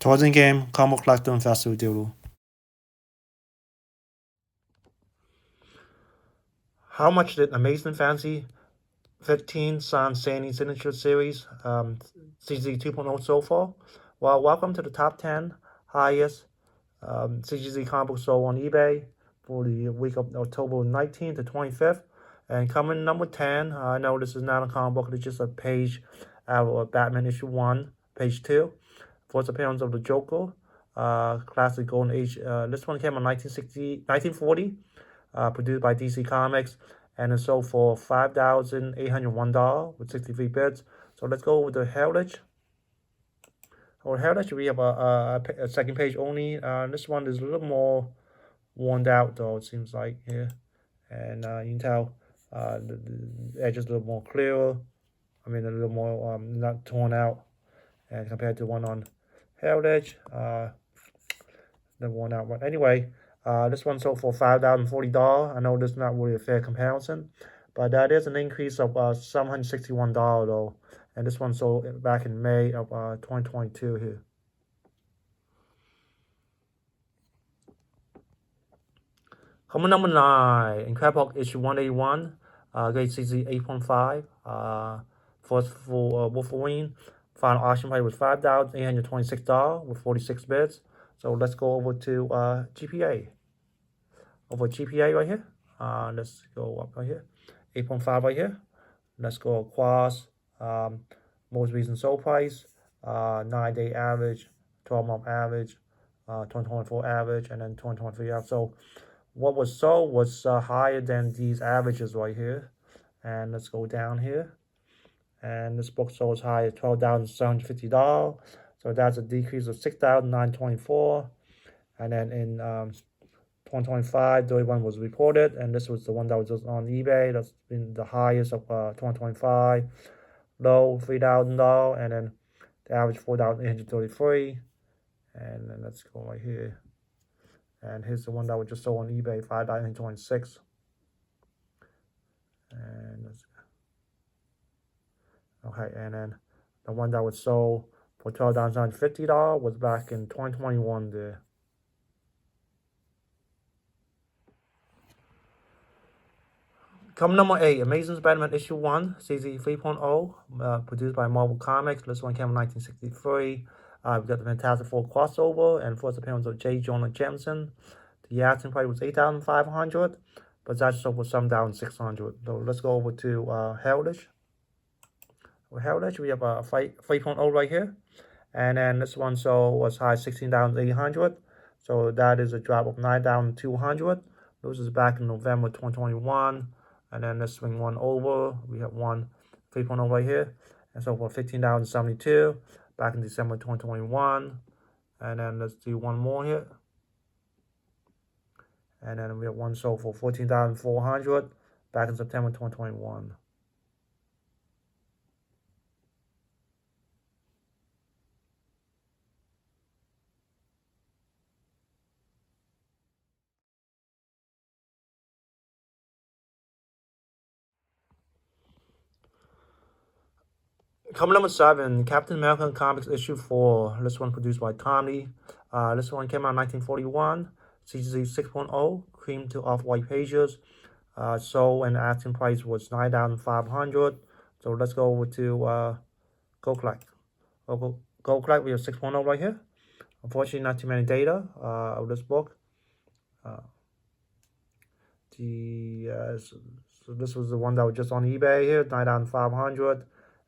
Closing game, combo collector, and festival deal. How much did Amazing Fantasy 15 Sun Sandy Signature Series CGC 2.0 so far? Well, welcome to the top 10 highest CGC comic books sold on eBay for the week of October 19th to 25th. And coming number 10, I know this is not a comic book, it's just a page out of Batman issue 1, page 2. First appearance of the Joker, classic Golden Age. This one came in 1940, produced by DC Comics, and it sold for $5,801 with 63 bits. So let's go with the Heritage. For Heritage, we have a second page only. This one is a little more worn out, though, it seems like here. And you can tell the edge is a little more clearer. I mean, a little more not torn out. And compared to one on Heritage, the worn out one. Anyway, this one sold for $5,040. I know this is not really a fair comparison, but that is an increase of $761 though. And this one sold back in May of 2022 here. Coming number 9, Incredible Hulk issue 181, grade CZ 8.5. First for Wolverine. Final auction price was $5,826 with 46 bits. So let's go over to GPA. Over GPA right here. Let's go up right here. 8.5 right here. Let's go across most recent sold price, 9-day average, 12-month average, 2024 average, and then 2023 average. So what was sold was higher than these averages right here. And let's go down here. And this book sold as high as $12,750. So that's a decrease of $6,924. And then in 2025, 31 was reported, and this was the one that was just on eBay. That's been the highest of 2025. Low $3,000, and then the average $4,833. And then let's go right here. And here's the one that was just sold on eBay, $5,826. And let's okay, and then the one that was sold for $12,950 was back in 2021 there. Coming number 8, Amazing Spider-Man issue 1, CZ 3.0, produced by Marvel Comics. This one came in 1963. We got the Fantastic Four crossover and first appearance of J. Jonah Jameson. The asking price was $8,500, but that sold for $7,600. So let's go over to Heritage. With Heritage, we have a 3.0 right here. And then this one sold was high $16,800. So that is a drop of $9,200. This is back in November 2021. And then let's swing one over. We have one 3.0 right here. And so for $15,072 back in December 2021. And then let's do one more here. And then we have one sold for $14,400 back in September 2021. Coming number 7, Captain America Comics issue 4. This one produced by Tommy. This one came out in 1941. CGC 6.0, cream to off-white pages. Sold and the asking price was $9,500. So let's go over to Go Collect. Go Collect, we have 6.0 right here. Unfortunately, not too many data of this book. So this was the one that was just on eBay here, $9,500.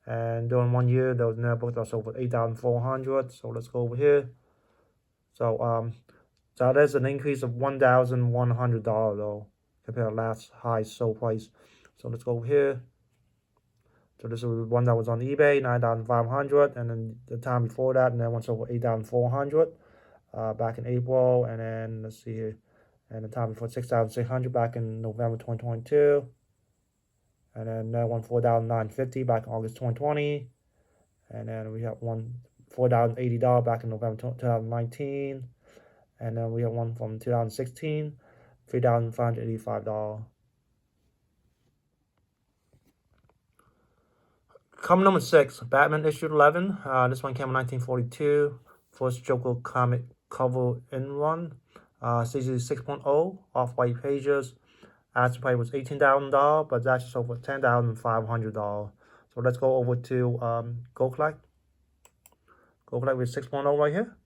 And during 1 year, there was another book that sold for $8,400. So let's go over here. So that is an increase of $1,100 though, compared to last high sold price. So let's go over here. So this was one that was on eBay, $9,500, and then the time before that, and that one sold for $8,400 back in April, and then let's see here, and the time before $6,600 back in November 2022. And then that one $4,950 back in August 2020. And then we have one $4,080 back in November 2019. And then we have one from 2016, $3,585. Coming number 6, Batman issue 11. This one came in 1942. first Joker comic cover in run. CGC 6.0, off-white pages. Asking price was $18,000, but that's sold for $10,500. So let's go over to Go Collect. Go Collect with 6.0 right here.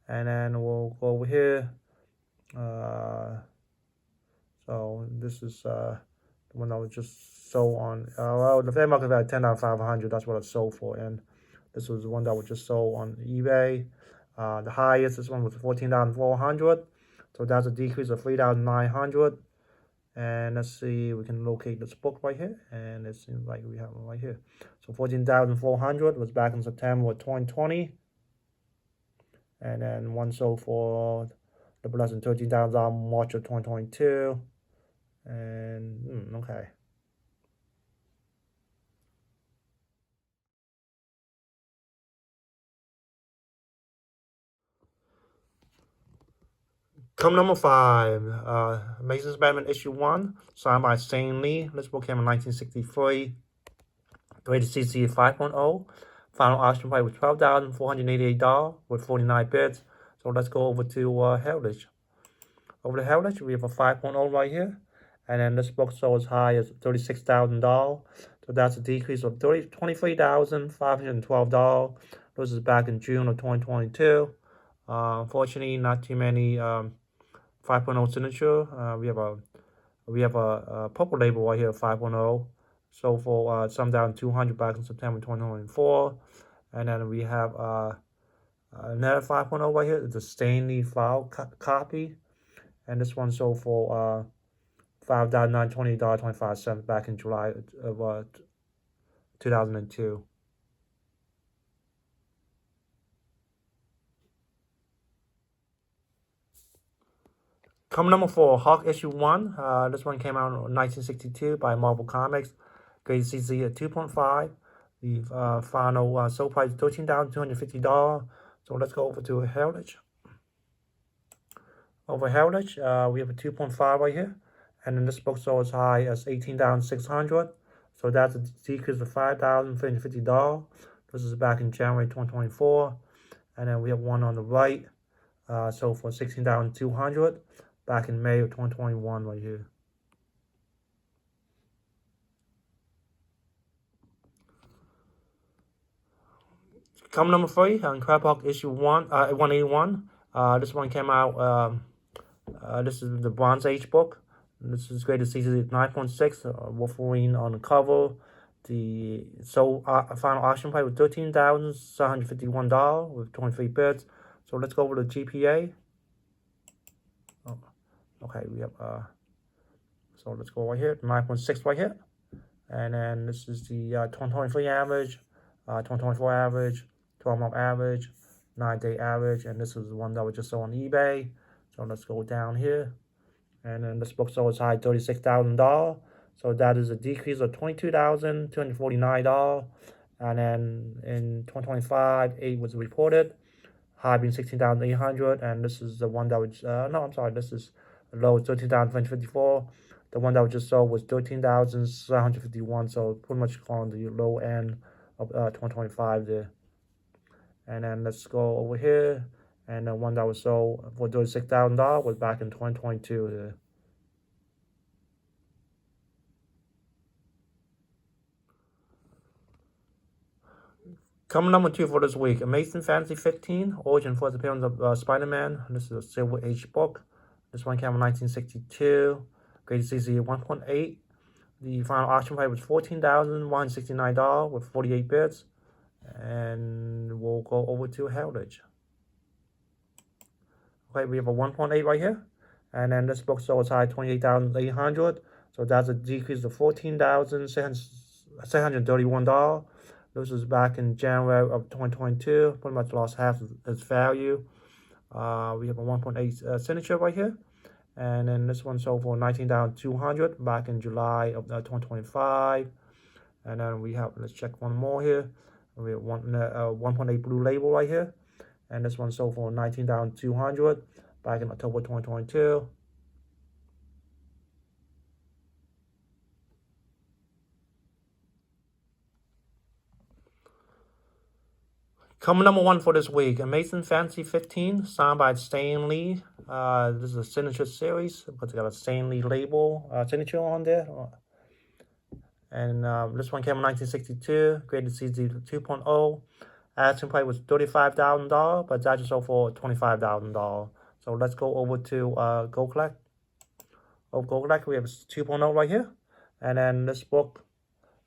And then we'll go over here. So this is the one that was just sold on. Well, the fair market value $10,500. That's what it sold for. And this was the one that was just sold on eBay. The highest, this one was $14,400. So that's a decrease of $3,900. And let's see, we can locate this book right here. And it seems like we have it right here. So $14,400 was back in September 2020. And then one sold for the less than $13,000 March of 2022. And okay. Come number 5, Amazing Spider-Man issue 1, signed by Stan Lee. This book came in 1963. Rated CC 5.0. Final auction price was $12,488 with 49 bids. So let's go over to Heritage. Over to Heritage, we have a 5.0 right here. And then this book sold as high as $36,000. So that's a decrease of $23,512. This is back in June of 2022. Unfortunately, not too many 5.0 signature. We have a purple label right here, 5.0. So for some down 200 back in September 2024. And then we have another 5.0 right here. It's a Stanley file copy. And this one sold for $5,920.25 back in July of 2002. Come number 4, Hawk issue 1. This one came out in 1962 by Marvel Comics. Grade CC at 2.5. The final sold price $13,250. So let's go over to Heritage. Over Heritage, we have a 2.5 right here. And then this book sold as high as $18,600. So that's a decrease of $5,350. This is back in January 2024. And then we have one on the right. Sold for $16,200 back in May of 2021 right here. Come number 3, on Crab Hawk issue 181. This one came out, this is the Bronze Age book. This is graded CC 9.6, Wolverine on the cover. The final auction price was $13,751 with 23 bids. So let's go over to GPA. Oh, okay, we have so let's go right here, 9.6 right here. And then this is the 2023 average, 2024 average, 12-month average, 9-day average, and this is the one that was just sold on eBay. So let's go down here. And then this book sold as high $36,000. So that is a decrease of $22,249. And then in 2025, 8 was reported, high being $16,800. And this is the one that was, no, I'm sorry, this is low, $13,254. The one that was just sold was $13,751. So pretty much on the low end of 2025 there. And then let's go over here. And the one that was sold for $36,000 was back in 2022 here. Coming number 2 for this week, Amazing Fantasy 15, Origin First Appearance of Spider-Man. This is a Silver Age book. This one came in 1962. Graded CC 1.8. The final auction price was $14,169 with 48 bids. And we'll go over to Heritage. Okay, we have a 1.8 right here. And then this book sold as high $28,800. So that's a decrease of $14,631. This was back in January of 2022. Pretty much lost half of its value. We have a 1.8 signature right here. And then this one sold for $19,200 back in July of 2025. And then we have, let's check one more here. We have 1.8 blue label right here. And this one sold for $19,200 back in October 2022. Coming number one for this week, Amazing Fantasy 15, signed by Stan Lee. This is a signature series, but it's got a Stan Lee label signature on there. And this one came in 1962, graded CZ 2.0. Asking price was $35,000, but it's actually sold for $25,000. So let's go over to Go Collect. Go Collect, we have 2.0 right here. And then this book,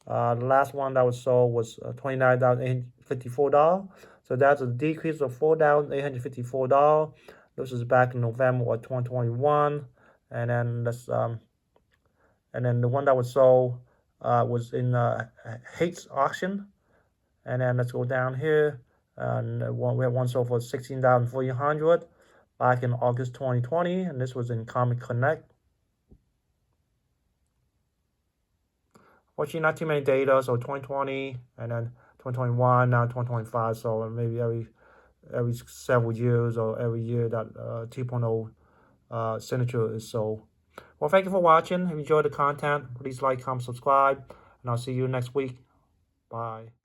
the last one that was sold was $29,854. So that's a decrease of $4,854. This is back in November of 2021. And then the one that was sold was in Hates auction. And then let's go down here. And we have one sold for $16,400 back in August 2020, and this was in Comic Connect. Fortunately, not too many data, so 2020 and then 2021, now 2025. So maybe every several years or every year that 2.0 signature is sold. Well, thank you for watching. If you enjoyed the content, please like, comment, subscribe, and I'll see you next week. Bye.